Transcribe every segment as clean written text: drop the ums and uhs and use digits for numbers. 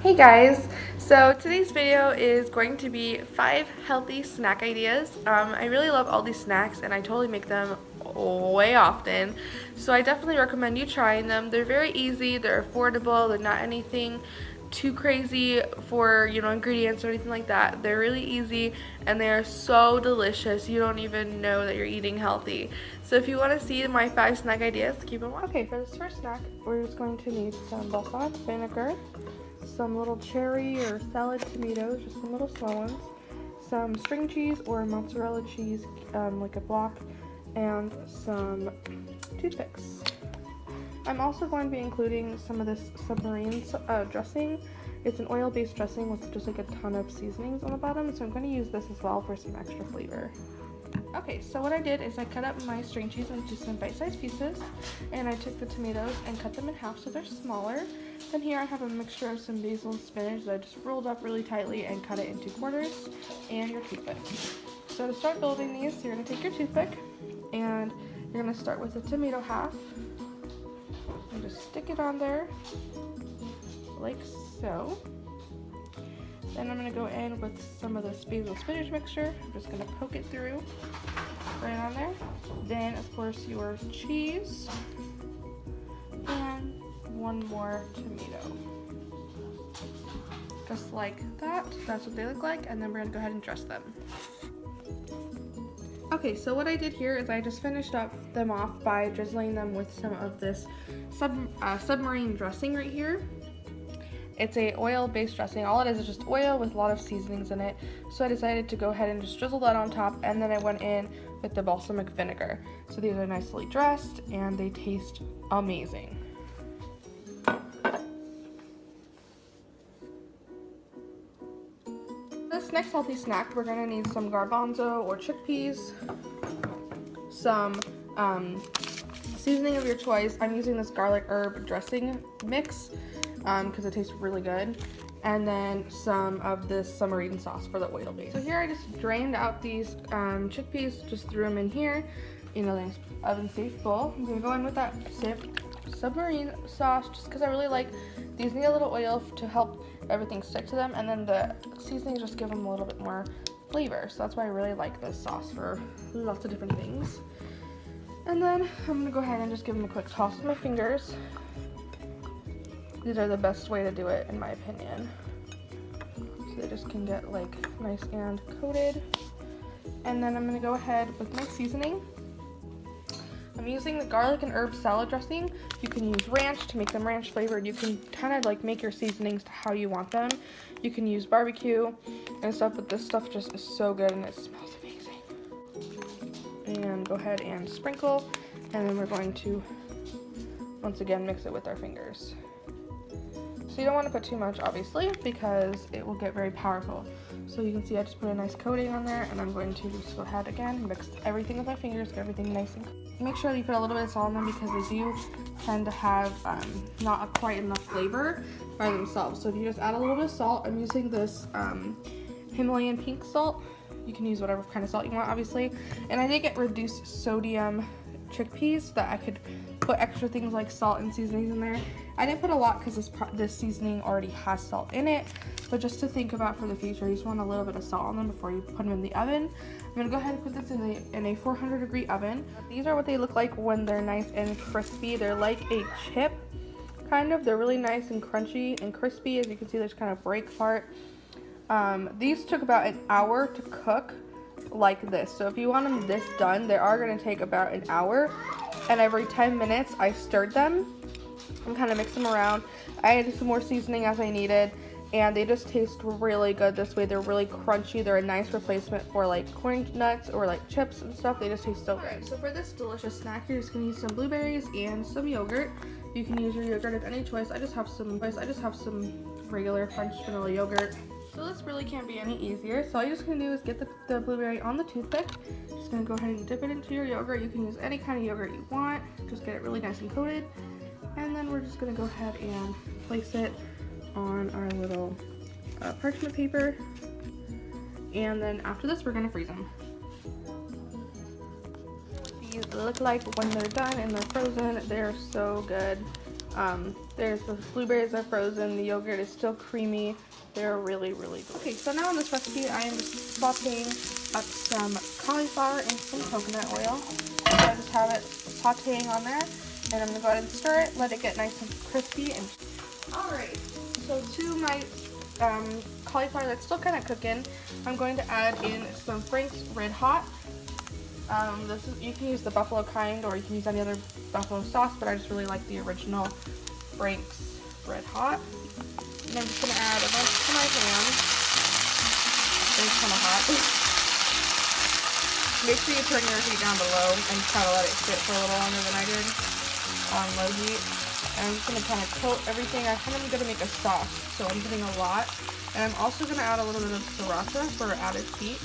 Hey guys, so today's video is going to be 5 healthy snack ideas. I really love all these snacks and I totally make them way often, so I definitely recommend you trying them. They're very easy, they're affordable, they're not anything too crazy for ingredients or anything like that. They're really easy and they are so delicious you don't even know that you're eating healthy. So if you want to see my 5 snack ideas, keep them watching. Okay, for this first snack we're just going to need some balsamic vinegar, some little cherry or salad tomatoes, just some little small ones, some string cheese or mozzarella cheese, like a block, and some toothpicks. I'm also going to be including some of this submarine dressing. It's an oil-based dressing with just like a ton of seasonings on the bottom, so I'm going to use this as well for some extra flavor. Okay, so what I did is I cut up my string cheese into some bite-sized pieces, and I took the tomatoes and cut them in half so they're smaller. Then here I have a mixture of some basil and spinach that I just rolled up really tightly and cut it into quarters, and your toothpick. So to start building these, you're going to take your toothpick, and you're going to start with the tomato half, and just stick it on there, like so. Then I'm going to go in with some of this basil spinach mixture. I'm just going to poke it through right on there. Then, of course, your cheese. And one more tomato. Just like that. That's what they look like. And then we're going to go ahead and dress them. Okay, so what I did here is I just finished up them off by drizzling them with some of this submarine dressing right here. It's a oil-based dressing. All it is just oil with a lot of seasonings in it. So I decided to go ahead and just drizzle that on top, and then I went in with the balsamic vinegar. So these are nicely dressed and they taste amazing. This next healthy snack, we're gonna need some garbanzo or chickpeas, some seasoning of your choice. I'm using this garlic herb dressing mix because it tastes really good, and then some of this submarine sauce for the oil base. So here I just drained out these chickpeas, just threw them in here in a nice oven safe bowl. I'm gonna go in with that submarine sauce just because I really like these. Need a little oil to help everything stick to them, and then the seasonings just give them a little bit more flavor, so that's why I really like this sauce for lots of different things. And then I'm gonna go ahead and just give them a quick toss with my fingers. These are the best way to do it, in my opinion. So they just can get like nice and coated. And then I'm gonna go ahead with my seasoning. I'm using the garlic and herb salad dressing. You can use ranch to make them ranch flavored. You can kind of like make your seasonings to how you want them. You can use barbecue and stuff, but this stuff just is so good and it smells amazing. And go ahead and sprinkle, and then we're going to once again mix it with our fingers. So you don't want to put too much, obviously, because it will get very powerful. So you can see I just put a nice coating on there, and I'm going to just go ahead again and mix everything with my fingers, get everything nice and make sure that you put a little bit of salt on them because they do tend to have not quite enough flavor by themselves. So if you just add a little bit of salt, I'm using this Himalayan pink salt. You can use whatever kind of salt you want, obviously. And I did get reduced sodium chickpeas so that I could put extra things like salt and seasonings in there. I didn't put a lot because this seasoning already has salt in it, but just to think about for the future, you just want a little bit of salt on them before you put them in the oven. I'm gonna go ahead and put this in a 400-degree oven. These are what they look like when they're nice and crispy. They're like a chip, kind of. They're really nice and crunchy and crispy. As you can see, there's kind of break part. These took about an hour to cook like this. So if you want them this done, they are gonna take about an hour. And every 10 minutes, I stirred them and kind of mixed them around. I added some more seasoning as I needed, and they just taste really good this way. They're really crunchy. They're a nice replacement for like corn nuts or like chips and stuff. They just taste so good. Right, so for this delicious snack, you're just gonna use some blueberries and some yogurt. You can use your yogurt of any choice. I just have some regular French vanilla yogurt. So this really can't be any easier. So all you're just gonna do is get the blueberry on the toothpick. Just gonna go ahead and dip it into your yogurt. You can use any kind of yogurt you want. Just get it really nice and coated. And then we're just gonna go ahead and place it on our little parchment paper. And then after this, we're gonna freeze them. These look like when they're done and they're frozen. They're so good. There's the blueberries are frozen. The yogurt is still creamy. They're really, really good. Okay, so now in this recipe, I am just sauteing up some cauliflower and some coconut oil. So I just have it sauteing on there, and I'm gonna go ahead and stir it, let it get nice and crispy. And alright, so to my cauliflower that's still kind of cooking, I'm going to add in some Frank's Red Hot. You can use the buffalo kind, or you can use any other buffalo sauce, but I just really like the original Frank's Red Hot. And I'm just going to add a bunch to my pan. It's kind of hot. Make sure you turn your heat down to low and kind of let it sit for a little longer than I did on low heat. And I'm just going to kind of coat everything. I'm kind of going to make a sauce, so I'm putting a lot. And I'm also going to add a little bit of sriracha for added heat,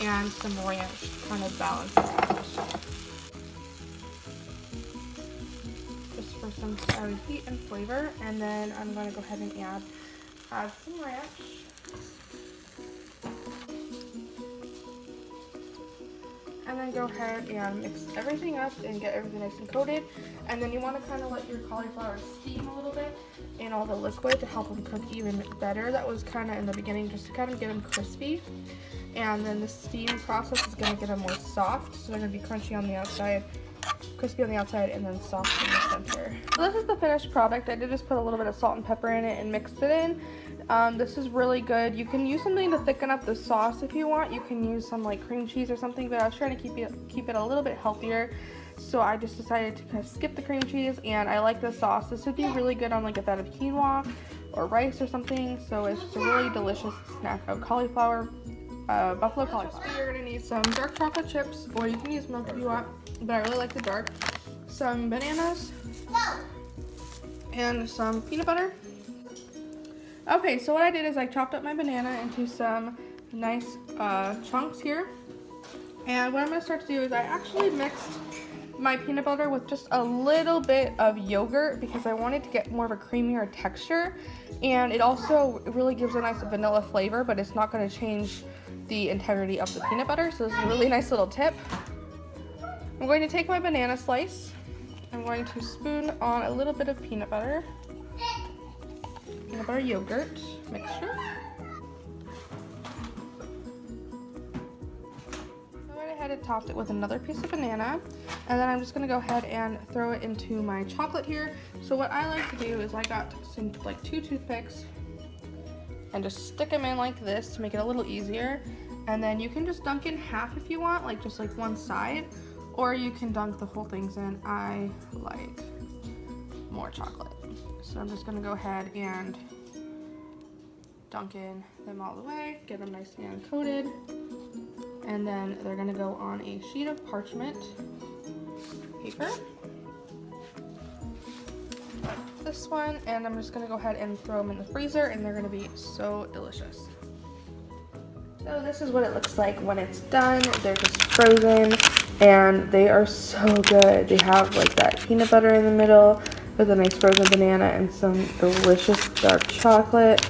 and some ranch to kind of balance it out. Just for some added heat and flavor. And then I'm going to go ahead and add some ranch. And then go ahead and mix everything up and get everything nice and coated. And then you want to kind of let your cauliflower steam a little bit in all the liquid to help them cook even better. That was kind of in the beginning, just to kind of get them crispy. And then the steam process is going to get them more soft, so they're going to be crunchy on the outside, crispy on the outside, and then soft in the center. So this is the finished product. I did just put a little bit of salt and pepper in it and mixed it in. This is really good. You can use something to thicken up the sauce if you want. You can use some like cream cheese or something, but I was trying to keep it a little bit healthier. So I just decided to kind of skip the cream cheese, and I like the sauce. This would be really good on like a bed of quinoa or rice or something. So it's just a really delicious snack of cauliflower. Buffalo cauliflower. So you're going to need some dark chocolate chips, or you can use milk if you want, but I really like the dark. Some bananas, and some peanut butter. Okay, so what I did is I chopped up my banana into some nice chunks here. And what I'm going to start to do is I actually mixed my peanut butter with just a little bit of yogurt because I wanted to get more of a creamier texture. And it also really gives a nice vanilla flavor, but it's not going to change the integrity of the peanut butter. So this is a really nice little tip. I'm going to take my banana slice. I'm going to spoon on a little bit of peanut butter yogurt mixture. I went ahead and topped it with another piece of banana, and then I'm just going to go ahead and throw it into my chocolate here. So what I like to do is I got some like 2 toothpicks and just stick them in like this to make it a little easier. And then you can just dunk in half if you want, like just like one side, or you can dunk the whole things in. I like more chocolate. So I'm just gonna go ahead and dunk in them all the way, get them nice and coated. And then they're gonna go on a sheet of parchment paper. This one, and I'm just gonna go ahead and throw them in the freezer, and they're gonna be so delicious. So this is what it looks like when it's done. They're just frozen, and they are so good. They have like that peanut butter in the middle with a nice frozen banana and some delicious dark chocolate.